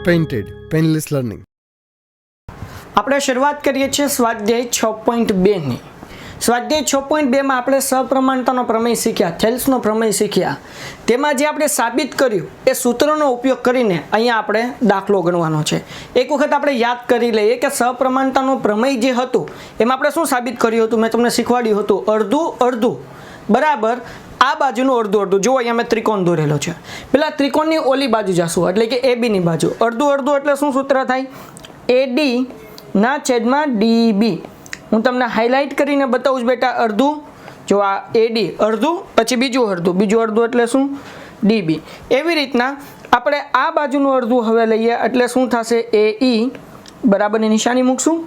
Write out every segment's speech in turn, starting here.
Painted painless learning. આપણે શરૂઆત કરીએ છીએ સ્વાધ્યાય 6.2 ની. સ્વાધ્યાય 6.2 માં આપણે સપ્રમાણતાનો પ્રમેય શીખ્યા, થેલ્સનો પ્રમેય શીખ્યા. તેમાં જે આપણે સાબિત કર્યું એ સૂત્રનો ઉપયોગ કરીને અહીંયા આપણે દાખલો ગણવાનો છે. એક વખત આપણે યાદ કરી લઈએ કે સપ્રમાણતાનો પ્રમેય જે હતું એમાં આપણે શું સાબિત કર્યું હતું? મેં તમને શીખવાડ્યું હતું અડધું અડધું બરાબર આ બાજુનું અડધું અડધું. જો અહીંયા મેં ત્રિકોણ દોરેલો છે, પેલા ત્રિકોણની ઓલી બાજુ જશું એટલે કે AB ની બાજુ. અડધું અડધું એટલે શું સૂત્ર થાય? AD ના છેદમાં DB. હું તમને હાઇલાઇટ કરીને બતાવું છું બેટા. અડધું જો આ AD અડધું, પછી બીજું અડધું, બીજું અડધું એટલે શું? DB. એવી રીતના આપણે આ બાજુનું અડધું હવે લઈએ એટલે શું થશે? AE બરાબરની નિશાની મૂકશું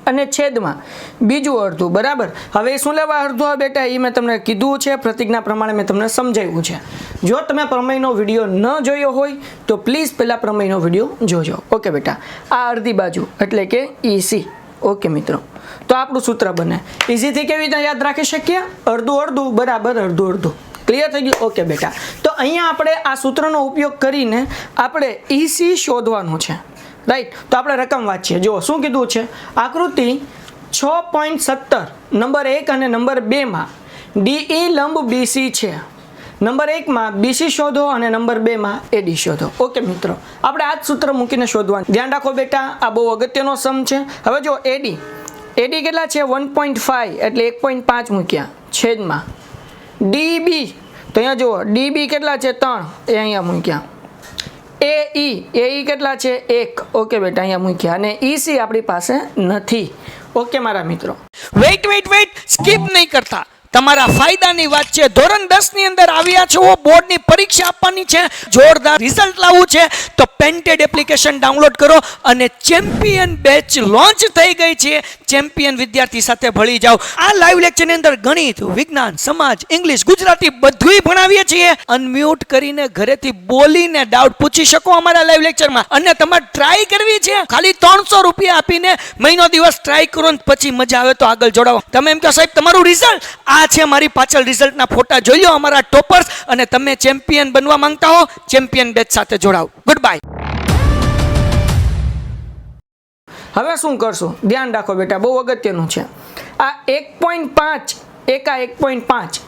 અને છેદમાં બીજું અડધું બરાબર. હવે શું લેવા અડધું આવે બેટા? એ મેં તમને કીધું છે, પ્રતિજ્ઞા પ્રમાણે મેં તમને સમજાવ્યું છે. જો તમે પ્રમેયનો વિડીયો ન જોયો હોય તો પ્લીઝ પહેલાં પ્રમેયનો વિડીયો જોજો. ઓકે બેટા, આ અડધી બાજુ એટલે કે EC. ઓકે મિત્રો, તો આપણું સૂત્ર બને. ઇઝીથી કેવી રીતે યાદ રાખી શકીએ? અડધું અડધું બરાબર અડધું અડધું. ક્લિયર થઈ ગયું? ઓકે બેટા, તો અહીંયા આપણે આ સૂત્રનો ઉપયોગ કરીને આપણે EC શોધવાનું છે. રાઈટ, તો આપણે રકમ વાંચીએ. જુઓ શું કીધું છે. આકૃતિ 6.17 નંબર 1 અને નંબર 2 માં DE લંબ BC છે. નંબર 1 માં BC શોધો અને નંબર 2 માં AD શોધો. ઓકે મિત્રો, આપણે આ જ સૂત્ર મૂકીને શોધવાનું. ધ્યાન રાખો બેટા, આ બહુ અગત્યનો સમ છે. હવે જો AD કેટલા છે? 1.5 એટલે 1.5 મૂક્યા છેદમાં DB. તો અહીંયા જુઓ DB કેટલા છે? 3 એ અહીંયા મૂક્યા. AE કેટલા છે? 1. ઓકે બેટા, અહીંયા મૂક્યા. અને EC આપણી પાસે નથી. ઓકે મારા મિત્રો, વેઇટ સ્કીપ નહીં કરતા. તમારા ફાયદાની વાત છે. ધોરણ 10 ની અંદર આવ્યા છો, બોર્ડની પરીક્ષા આપવાની છે, જોરદાર રિઝલ્ટ લાવવું છે, તો પેન્ટેડ એપ્લિકેશન ડાઉનલોડ કરો અને ચેમ્પિયન બેચ લોન્ચ થઈ ગઈ છે. ચેમ્પિયન વિદ્યાર્થી સાથે ભળી જાઓ. આ લાઈવ લેક્ચરની અંદર ગણિત, વિજ્ઞાન, સમાજ, ઇંગ્લિશ, ગુજરાતી બધુંય ભણાવીએ છીએ. અનમ્યુટ કરીને ઘરેથી બોલીને ડાઉટ પૂછી શકો અમારા લાઈવ લેક્ચરમાં. અને તમારે ટ્રાય કરવી છે, ખાલી 300 રૂપિયા આપીને મહિનો દિવસ ટ્રાય કરો ને પછી મજા આવે તો આગળ જોડાવો. તમે એમ કહો સાહેબ તમારું રિઝલ્ટ આ છે, મારી પાછળ રિઝલ્ટના ફોટા જોઈ લો અમારા ટોપર્સ, અને તમે ચેમ્પિયન બનવા માંગતા હો ચેમ્પિયન બેચ સાથે જોડાઓ. Good bye. હવે શું કરશું? ધ્યાન રાખો બેટા, બહુ અગત્યનું છે. આ 1.5 એકા 1.5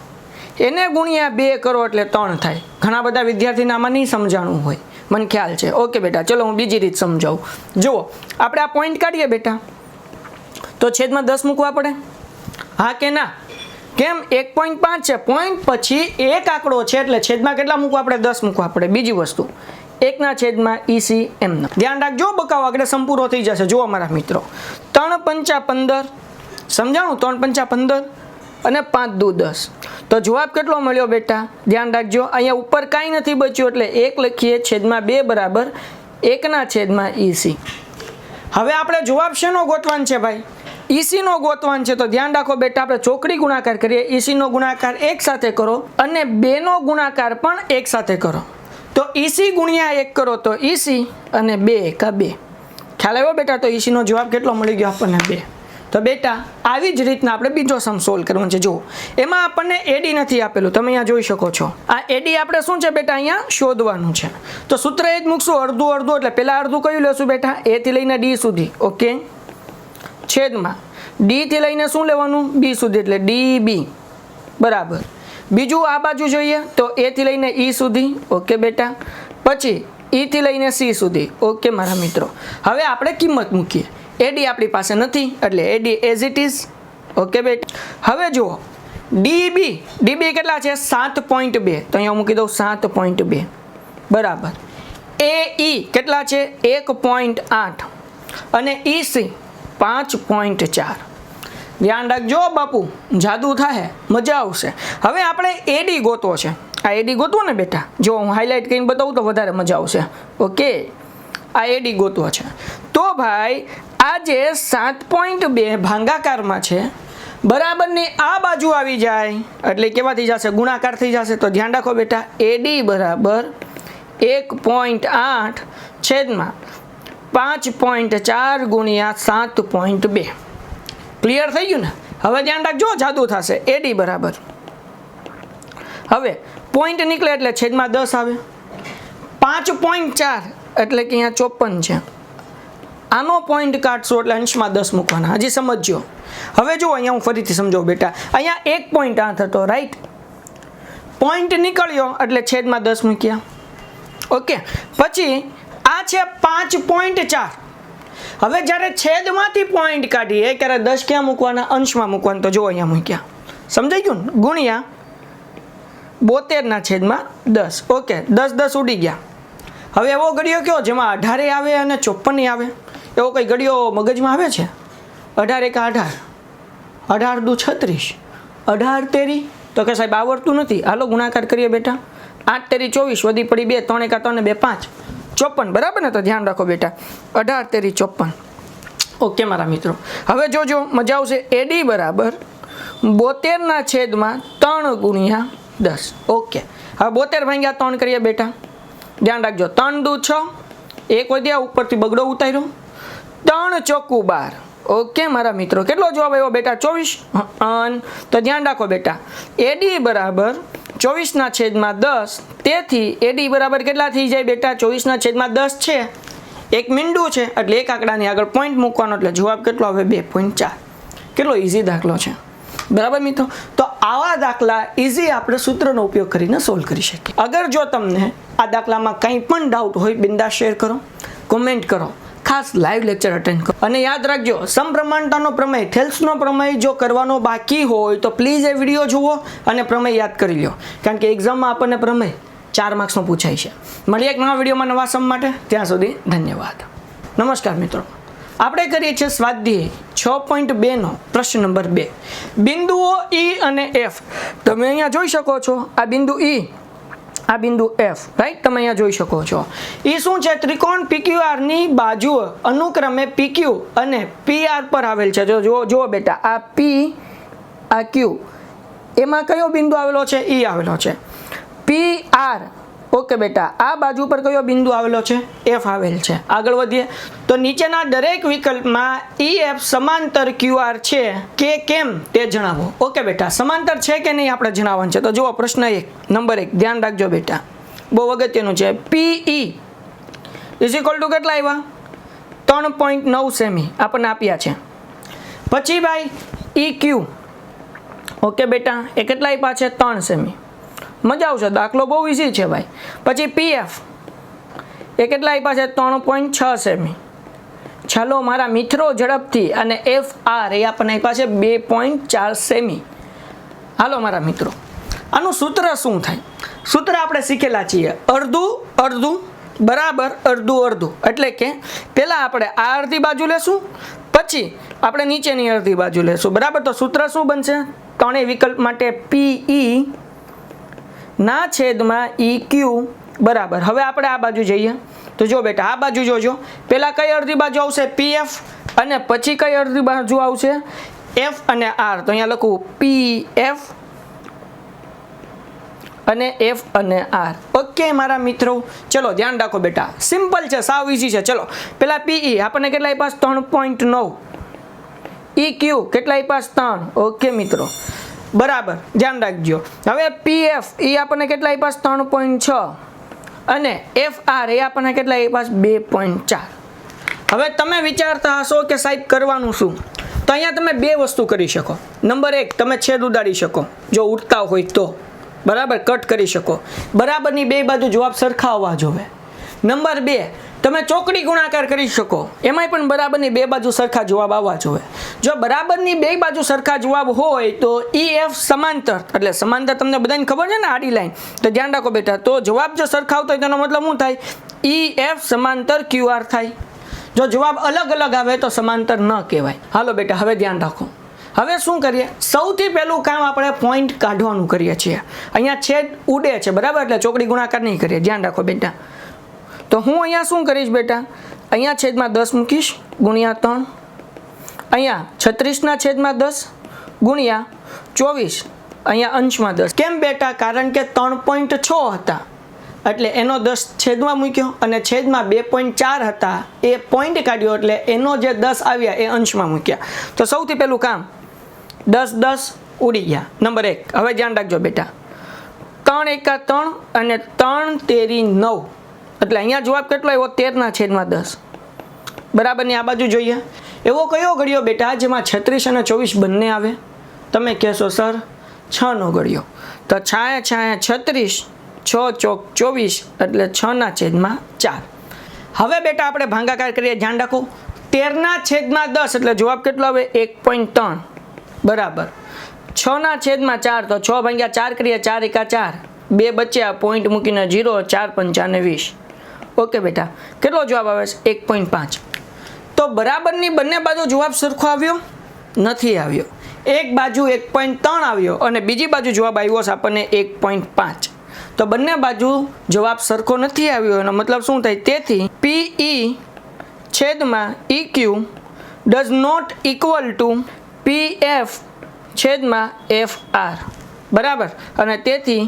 એને ગુણ્યા 2 કરો એટલે 3 થાય. ઘણા બધા વિદ્યાર્થીને આમાં નહીં સમજાણું હોય, મને ખ્યાલ છે. ઓકે બેટા, ચલો હું બીજી રીત સમજાવું. જુઓ, આપણે આ પોઈન્ટ કાઢીએ બેટા, તો છેદમાં 10 મૂકવા પડે, હા કે ના? કેમ? 1.5 છે, પોઈન્ટ પછી એક આંકડો છે એટલે છેદમાં કેટલા મૂકવા આપણે? 10 મૂકવા પડે. બીજી વસ્તુ 1 ના છેદમાં EC એમ. ધ્યાન રાખજો, બકાવ આગળ સંપૂર્ણ થઈ જશે. જુઓ મારા મિત્રો, 3 પંચા 15, સમજાણું? 3 પંચા 15 અને 5 દુ 10. તો જવાબ કેટલો મળ્યો બેટા? ધ્યાન રાખજો, અહીંયા ઉપર કાંઈ નથી બચ્યું એટલે 1 લખીએ, છેદમાં 2 બરાબર 1 ના છેદમાં EC. હવે આપણે જવાબ શેનો ગોતવાનો છે ભાઈ? EC નો ગોતવાન છે. તો ધ્યાન રાખો બેટા, આપણે ચોકડી ગુણાકાર કરીએ. EC નો ગુણાકાર એક સાથે કરો અને 2 નો ગુણાકાર પણ એક સાથે કરો. તો EC ગુણ્યા 1 કરો તો EC અને 2 એકા 2. ખ્યાલ આવ્યો બેટા? તો EC નો જવાબ કેટલો મળી ગયો આપણને? 2. તો બેટા આવી જ રીતના આપણે બીજો સમ સોલ્વ કરવાનો છે. જુઓ, એમાં આપણને AD નથી આપેલું, તમે અહીંયા જોઈ શકો છો. આ AD આપણે શું છે બેટા? અહીંયા શોધવાનું છે. તો સૂત્ર એ જ મૂકશું, અડધું અડધું. એટલે પહેલા અડધું કયું લેશું બેટા? A થી લઈને D સુધી. ઓકે, છેદમાં D થી લઈને શું લેવાનું? B સુધી એટલે DB બરાબર. બીજું આ બાજુ જોઈએ તો A થી લઈને E સુધી. ઓકે બેટા, પછી E થી લઈને C સુધી. ઓકે મારા મિત્રો, હવે આપણે કિંમત મૂકીએ. AD આપણી પાસે નથી એટલે AD as it is. Okay બેટા, હવે જુઓ DB કેટલા છે? 7.2. તો અહીંયા મૂકી દઉં 7.2 બરાબર. AE કેટલા છે? 1.8 અને EC 5.4. ધ્યાન રાખજો બાપુ, જાદુ થાય, મજા આવશે. હવે આપણે AD ગોતવો છે. આ AD ગોતવો ને બેટા, જો હું હાઇલાઇટ કરીને બતાવું તો વધારે મજા આવશે. ઓકે, આ AD ગોતવો છે. તો ભાઈ આ જે 7.2 ભાગાકારમાં છે બરાબરની આ બાજુ આવી જાય એટલે કેવા થઈ જશે? ગુણાકાર થઈ જશે. તો ધ્યાન રાખો બેટા, AD બરાબર 1.8 છેદમાં 5.4 ગુણ્યા 7.2. ક્લિયર થઈ ગયું ને? હવે ધ્યાન રાખજો, જાદુ થશે. AD બરાબર, હવે પોઈન્ટ નીકળે એટલે છેદમાં 10 આવે. 5.4 એટલે કે અહીંયા 54 છે. આનો પોઈન્ટ કાઢશો એટલે અંશમાં 10 મૂકવાના. હજી સમજજો. હવે જુઓ અહીંયા હું ફરીથી સમજાવું બેટા. અહીંયા 1 પોઈન્ટ 8 હતો, રાઈટ? પોઈન્ટ નીકળ્યો એટલે છેદમાં 10 મૂક્યા. ઓકે, પછી આ છે 5.4. હવે જ્યારે છેદમાંથી પોઈન્ટ કાઢીએ ત્યારે 10 ક્યાં મૂકવાના? અંશમાં મૂકવાના. તો જુઓ અહીંયા મૂક્યા. સમજાઈ ગયું ને? ગુણ્યા 72/10. ઓકે, 10 ઉડી ગયા. હવે એવો ઘડિયો કયો જેમાં 18 આવે અને 54 આવે? એવો કઈ ઘડિયો મગજમાં આવે છે? 18 એકા 18, 18 દુ 36, 18 તેરી. તો કે સાહેબ આવડતું નથી. હાલો ગુણાકાર કરીએ બેટા. 8 તેરી 24, વધી પડી 2, 3 એકા 3 ને 2 5, 54. બરાબર ને? તો ધ્યાન રાખો બેટા, 18 તેરી 54. ઓકે મારા મિત્રો, હવે જોજો મજા આવશે. એડી બરાબર 72/3 ગુણ્યા 10. ઓકે, હવે 72 ભાગ્યા 3 કરીએ બેટા. ધ્યાન રાખજો, 3 દુ 6, 1 વધ્યા, ઉપરથી બગડો ઉતાર્યો, 3 ચોકુ 12. ઓકે મારા મિત્રો, કેટલો જવાબ આવ્યો બેટા? 24. તો ધ્યાન રાખો બેટા, એડી બરાબર 24/10. તેથી એડી બરાબર કેટલા થઈ જાય બેટા? 24/10 છે, એક મીંડું છે એટલે એક આંકડાની આગળ પોઈન્ટ મૂકવાનો, એટલે જવાબ કેટલો આવે? 2.4. કેટલો ઇઝી દાખલો છે, બરાબર મિત્રો? તો આવા દાખલા ઇઝી આપણે સૂત્રનો ઉપયોગ કરીને સોલ્વ કરી શકીએ. અગર જો તમને આ દાખલામાં કંઈ પણ ડાઉટ હોય, બિંદાસ શેર કરો, કોમેન્ટ કરો, ખાસ લાઈવ લેક્ચર અટેન્ડ કરો. અને યાદ રાખજો, સમપ્રમાણતાનો પ્રમેય, થેલ્સનો પ્રમેય જો કરવાનો બાકી હોય તો પ્લીઝ એ વિડીયો જુઓ અને પ્રમેય યાદ કરી લો, કારણ કે એક્ઝામમાં આપણને પ્રમેય 4 માર્ક્સનો પૂછાય છે. મળીએ એક નવા વિડીયોમાં નવા સમ માટે. ત્યાં સુધી ધન્યવાદ. નમસ્કાર મિત્રો, આપણે કરીએ છીએ સ્વાધ્યાય 6.2 નો પ્રશ્ન નંબર 2. બિંદુઓ E અને F તમે અહીંયા જોઈ શકો છો. આ બિંદુ E, આ બિંદુ F, રાઈટ? તમે અહીંયા જોઈ શકો છો. એ શું છે? ત્રિકોણ PQR ની બાજુઓ અનુક્રમે PQ અને PR પર આવેલ છે. જો બેટા, આ P, આ Q, એમાં કયો બિંદુ આવેલો છે? E આવેલો છે. PR, ઓકે બેટા, આ બાજુ પર કયો બિંદુ આવેલો છે? F આવેલ છે. આગળ વધીએ તો નીચેના દરેક વિકલ્પમાં EF સમાંતર QR છે કે કેમ તે જણાવો. ઓકે બેટા, સમાંતર છે કે નહીં આપણે જણાવવાનું છે. તો જુઓ પ્રશ્ન 1, નંબર 1, ધ્યાન રાખજો બેટા, બહુ અગત્યનું છે. PE ઇઝ ઇક્વલ ટુ કેટલા આવ્યા? 3.9 સેમી આપણને આપ્યા છે. પછી ભાઈ EQ, ઓકે બેટા, એ કેટલા આપ્યા છે? 3 સેમી. મજા આવશે, દાખલો બહુ ઇઝી છે ભાઈ. પછી PF એ કેટલા આપ્યા છે? 3.6 સેમી. ચાલો મારા મિત્રો ઝડપથી. અને FR એ આપણને આપ્યા છે 2.4 સેમી. હાલો મારા મિત્રો, આનું સૂત્ર શું થાય? સૂત્ર આપણે શીખેલા છીએ, અડધું અડધું બરાબર અડધું અડધું. એટલે કે પહેલાં આપણે આ અડધી બાજુ લેશું, પછી આપણે નીચેની અડધી બાજુ લેશું, બરાબર? તો સૂત્ર શું બનશે? ત્રણેય વિકલ્પ માટે PE ના છેદમાં EQ બરાબર. હવે આપણે આ બાજુ જઈએ તો જો બેટા, આ બાજુ જોજો, પહેલાં કઈ અડધી બાજુ આવશે? PF, અને પછી કઈ અડધી બાજુ આવશે? F અને R. તો અહીંયા લખું PF અને F અને R. ઓકે મારા મિત્રો, ચલો ધ્યાન રાખો બેટા, સિમ્પલ છે, સાવ ઇઝી છે. ચલો પહેલાં PE આપણને કેટલા આપ્યા? 3.9. EQ કેટલા આપ્યા? 3. ઓકે મિત્રો, બરાબર, ધ્યાન રાખજો. હવે PF એ આપણને કેટલા આપ્યા? 3.6. અને FR એ આપણને કેટલા આપ્યા? 2.4. હવે તમે વિચારતા હશો કે સાહેબ કરવાનું શું? તો અહીંયા તમે બે વસ્તુ કરી શકો. નંબર 1, તમે છેદ ઉડાડી શકો જો ઉડતા હોય તો, બરાબર, કટ કરી શકો. બરાબરની બે બાજુ જવાબ સરખા આવવા જોવે. નંબર 2, તમે ચોકડી ગુણાકાર કરી શકો, એમાંય પણ બરાબરની બે બાજુ સરખા જવાબ આવવા જોવે. જો બરાબરની બે બાજુ સરખા જવાબ હોય તો EF સમાંતર, એટલે સમાંતર તમને બધાને ખબર છે ને, આડી લાઈન. તો ધ્યાન રાખો બેટા, તો જવાબ જો સરખા આવતો હોય તેનો મતલબ શું થાય? EF સમાંતર QR થાય. જો જવાબ અલગ અલગ આવે તો સમાંતર ન કહેવાય. હાલો બેટા, હવે ધ્યાન રાખો. હવે શું કરીએ? સૌથી પહેલું કામ આપણે પોઈન્ટ કાઢવાનું કરીએ છીએ. અહીંયા છેદ ઉડે છે, બરાબર, એટલે ચોકડી ગુણાકાર નહીં કરીએ. ધ્યાન રાખો બેટા. તો હું અહીંયા શું કરીશ બેટા? અહીંયા છેદમાં 10 મૂકીશ ગુણ્યા 3. અહીંયા 36/10 ગુણ્યા 24. અહીંયા અંશમાં 10. કેમ બેટા? કારણ કે 3.6 હતા એટલે એનો 10 છેદમાં મૂક્યો, અને છેદમાં 2.4 હતા એ પોઈન્ટ કાઢ્યો એટલે એનો જે 10 આવ્યા એ અંશમાં મૂક્યા. તો સૌથી પહેલું કામ 10 ઉડી ગયા. નંબર 1. હવે ધ્યાન રાખજો બેટા, 3 એકા 3 અને 3 તેરી 9. એટલે અહીંયા જવાબ કેટલો આવ્યો 13/10. બરાબરની આ બાજુ જોઈએ. એવો કયો ઘડિયો બેટા જેમાં 36 અને 24 બંને આવે? તમે કહેશો સર 6નો ઘડિયો. તો 6×36 6 ચોક 24 એટલે 6/4. હવે બેટા આપણે ભાગાકાર કરીએ. ધ્યાન રાખો 13/10 એટલે જવાબ કેટલો આવે 1.3 બરાબર 6/4 તો 6/4 કરીએ 4 × 4 2 બચ્યા પોઈન્ટ મૂકીને 0 4 × 5 = 20. ઓકે બેટા કેટલો જવાબ આવે છે 1.5. તો બરાબરની બંને બાજુ જવાબ સરખો આવ્યો નથી આવ્યો. એક બાજુ 1.3 આવ્યો અને બીજી બાજુ જવાબ આવ્યો છે આપણને 1.5. તો બંને બાજુ જવાબ સરખો નથી આવ્યો એનો મતલબ શું થાય? તેથી PE/EQ does not equal to PF/FR. બરાબર. અને તેથી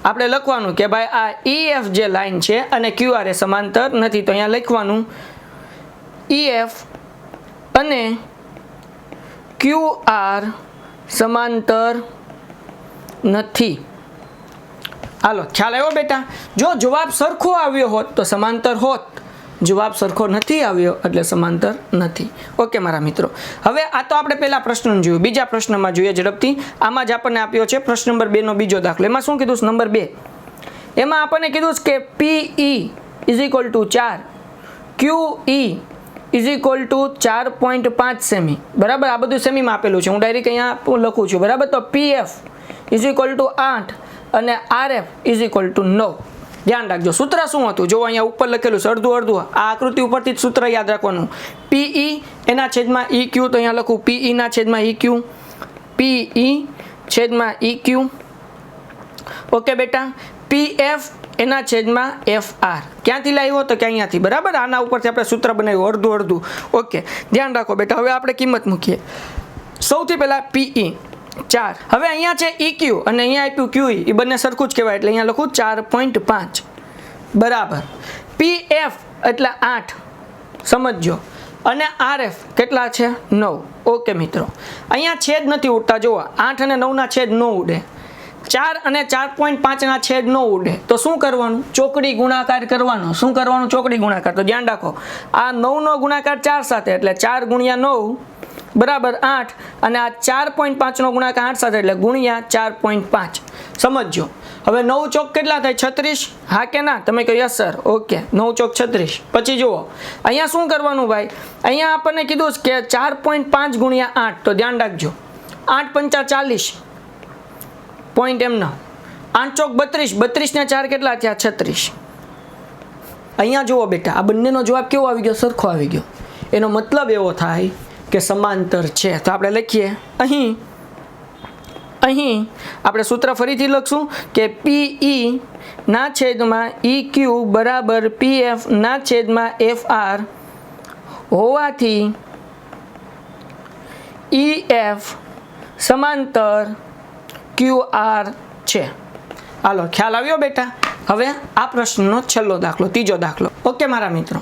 આપણે લખવાનું કે ભાઈ આ EF જે લાઈન છે અને QR એ સમાંતર નથી. તો અહીંયા લખવાનું EF અને QR સમાંતર નથી. હાલો ખ્યાલ આવ્યો બેટા? જો જવાબ સરખો આવ્યો હોત તો સમાંતર હોત, જવાબ સરખો નથી આવ્યો એટલે સમાંતર નથી. ઓકે મારા મિત્રો, હવે આ તો આપણે પહેલા પ્રશ્ન જોયું. બીજા પ્રશ્નમાં જોઈએ ઝડપથી. આમાં જ આપણને આપ્યો છે પ્રશ્ન નંબર 2 નો બીજો દાખલો. એમાં શું કીધું? નંબર 2 એમાં આપણને કીધું કે PE = 4, QE = 4.5 સેમી. બરાબર, આ બધું સેમીમાં આપેલું છે. હું ડાયરેક્ટ અહીંયા લખું છું. બરાબર, તો PF = 8 અને RF = 9. ધ્યાન રાખજો સૂત્ર શું હતું જો અહીંયા ઉપર લખેલું છે અડધું અડધું. આ આકૃતિ ઉપરથી જ સૂત્ર યાદ રાખવાનું. PE /EQ તો અહીંયા લખું PE/EQ, PE/EQ. ઓકે બેટા, PF/FR ક્યાંથી લાવ્યો તો કે અહીંયાથી. બરાબર, આના ઉપરથી આપણે સૂત્ર બનાવ્યું અડધું અડધું. ઓકે ધ્યાન રાખો બેટા. હવે આપણે કિંમત મૂકીએ. સૌથી પહેલા PE 4. હવે અહીંયા છે EQ અને અહીંયા આપ્યું QE, એ બંને સરખું જ કહેવાય એટલે અહીંયા લખું 4.5 બરાબર. PF એટલે 8 સમજો અને RF કેટલા છે 9. ઓકે મિત્રો, અહીંયા છેદ નથી ઉડતા. જુઓ 8 અને 9 ના છેદ ન ઉડે, 4 અને 4.5 ના છેદ ન ઉડે. તો શું કરવાનું? ચોકડી ગુણાકાર કરવાનો. શું કરવાનું? ચોકડી ગુણાકાર. તો ધ્યાન રાખો આ 9 નો ગુણાકાર 4 સાથે એટલે 4 × 9 બરાબર 8 અને આ 4.5 નો ગુણાકાર 8 સાથે એટલે ગુણ્યા 4.5. સમજો. હવે 9 ચોક કેટલા થાય? 36. હા કે ના? તમે કહો યસ સર. ઓકે 9 ચોક 36. પછી જુઓ અહીંયા શું કરવાનું ભાઈ? અહીંયા આપણને કીધું કે 4.5 × 8. તો ધ્યાન રાખજો 8 × 5 = 40 પોઈન્ટ એમનો. 8 ચોક 32, 32 ને 4 કેટલા થયા? 36. અહીંયા જુઓ બેટા, આ બંનેનો જવાબ કેવો આવી ગયો? સરખો આવી ગયો. એનો મતલબ એવો થાય કે સમાંતર છે. તો આપણે લખીએ અહીં આપણે સૂત્ર ફરીથી લખશું કે PE/EQ બરાબર PF/FR હોવાથી EF સમાંતર QR છે. હાલો ખ્યાલ આવ્યો બેટા? હવે આ પ્રશ્નનો છેલ્લો દાખલો, ત્રીજો દાખલો. ઓકે મારા મિત્રો,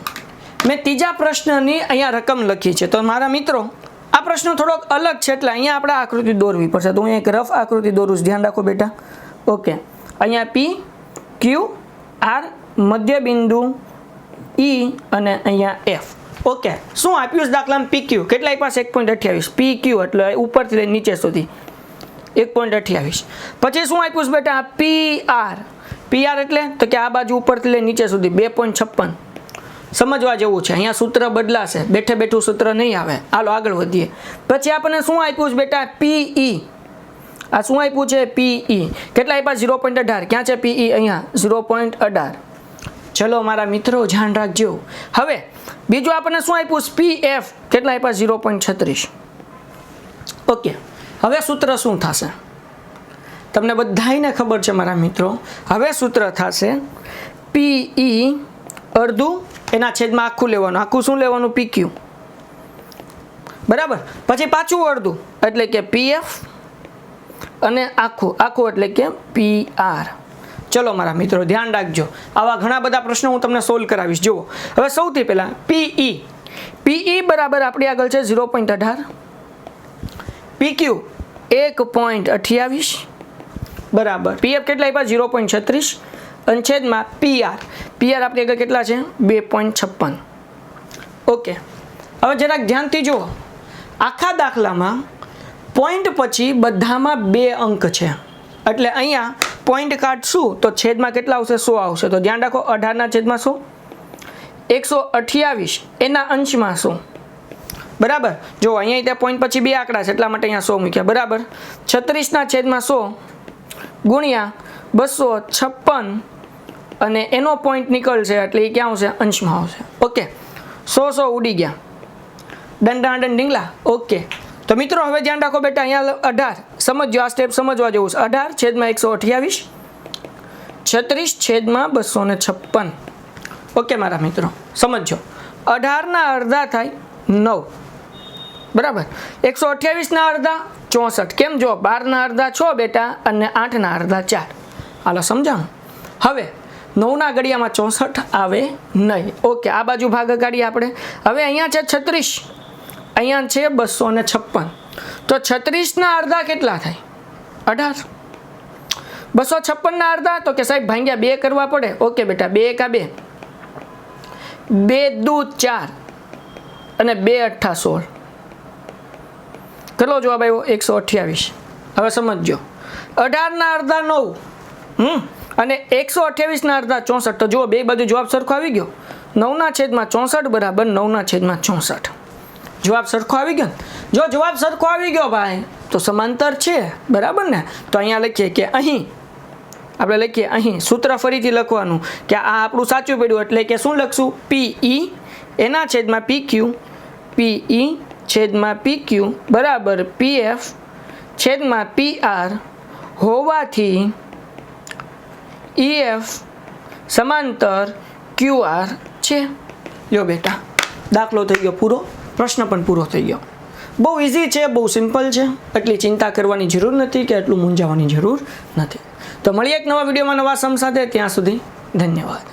મેં ત્રીજા પ્રશ્નની અહીંયા રકમ લખી છે. તો મારા મિત્રો આ પ્રશ્ન થોડોક અલગ છે એટલે અહીંયા આપણે આકૃતિ દોરવી પડશે. તો હું એક રફ આકૃતિ દોરું છું. ધ્યાન રાખો બેટા. ઓકે, અહીંયા P, Q, R, મધ્ય બિંદુ E અને અહીંયા F. ઓકે, શું આપ્યું છે દાખલામાં? PQ કેટલા આપ્યા? 1.28. PQ એટલે ઉપરથી લઈને નીચે સુધી 1.28. પછી શું આપ્યું છે બેટા? PR. PR એટલે તો કે આ બાજુ ઉપરથી લઈને નીચે સુધી 2.56. સમજવા જેવું છે. અહીંયા સૂત્ર બદલાશે, બેઠે બેઠું સૂત્ર નહીં આવે. હાલો આગળ વધીએ. પછી આપણને શું આપ્યું છે બેટા? PE. આ શું આપ્યું છે? PE કેટલા આપ્યા? 0.18. ક્યાં છે PE? અહીંયા 0.18. ચલો મારા મિત્રો ધ્યાન રાખજો. હવે બીજું આપણને શું આપ્યું? PF કેટલા આપ્યા? 0.36. ઓકે, હવે સૂત્ર શું થશે? તમને બધાને ખબર છે મારા મિત્રો. હવે સૂત્ર થશે PE અડધું એના છેદમાં આખું લેવાનું. આખું શું લેવાનું? PQ બરાબર. પછી પાછું અડધું એટલે કે PF અને આખું એટલે કે PR. ચલો મારા મિત્રો ધ્યાન રાખજો. આવા ઘણા બધા પ્રશ્નો હું તમને સોલ્વ કરાવીશ. જુઓ હવે સૌથી પહેલા PE બરાબર આપણી આગળ છે 0.18. PQ 1.28 બરાબર. PF કેટલા આપ્યા? 0.36 અને છેદમાં PR આપણી આગળ કેટલા છે 2.56. ઓકે, હવે જરાક ધ્યાનથી જુઓ, આખા દાખલામાં પોઈન્ટ પછી બધામાં 2 અંક છે, એટલે અહીંયા પોઈન્ટ કાઢશું તો છેદમાં કેટલા આવશે 100 આવશે. તો ધ્યાન રાખો 18 છેદમાં 100, 128 એના અંશમાં 100. બરાબર, જો અહીંયા ત્યાં પોઈન્ટ પછી 2 આંકડા છે એટલા માટે અહીંયા 100 મૂક્યા. બરાબર, 36 છેદમાં 100 ગુણ્યા 256 અને એનો પોઈન્ટ નીકળશે એટલે એ ક્યાં આવશે અંશમાં આવશે. ઓકે, 100 ઉડી ગયા, દંડા ડીંગલા. ઓકે, તો મિત્રો હવે ધ્યાન રાખો બેટા, અહીંયા 18 સમજો, આ સ્ટેપ સમજવા જેવું છે. 18 છેદમાં 128, 36 છેદમાં 256. ઓકે મારા મિત્રો સમજો, 18 અડધા થાય 9. બરાબર, 128 અડધા 64. કેમ, જો 12 અડધા 6 બેટા અને 8 અડધા 4. હાલો સમજાણું. હવે 9 ઘડિયામાં 64 આવે નહીં. ઓકે, આ બાજુ ભાગ કાઢીએ આપણે. હવે અહીંયા છે 36, અહીંયા છે 256. તો 36 અડધા કેટલા થાય 18. 256 અડધા તો કે સાહેબ ભાંગ્યા 2 કરવા પડે. ઓકે બેટા, 2 એકા 2, 2 દુ 4 અને 2 અઠ્ઠા 16. કેટલો જવાબ આવ્યો 128. હવે સમજો, 18 અડધા 9 અને 128 અડધા 64. તો જુઓ બે બાજુ જવાબ સરખો આવી ગયો. 9 છેદમાં 64 બરાબર 9 છેદમાં 64. જવાબ સરખો આવી ગયો. જો જવાબ સરખો આવી ગયો ભાઈ તો સમાંતર છે. બરાબર ને? તો અહીંયા લખીએ કે અહીં આપણે લખીએ, અહીં સૂત્ર ફરીથી લખવાનું કે આ આપણું સાચું પડ્યું એટલે કે શું લખશું PE એના છેદમાં PQ, PE છેદમાં PQ બરાબર PF છેદમાં PR હોવાથી EF સમાંતર QR છે. લ્યો બેટા, દાખલો થઈ ગયો પૂરો, પ્રશ્ન પણ પૂરો થઈ ગયો. બહુ ઇઝી છે, બહુ સિમ્પલ છે, એટલી ચિંતા કરવાની જરૂર નથી કે એટલું મૂંઝાવાની જરૂર નથી. તો મળીએ એક નવા વિડીયોમાં નવા સમ સાથે. ત્યાં સુધી ધન્યવાદ.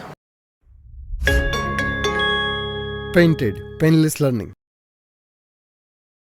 Painted Painless Learning.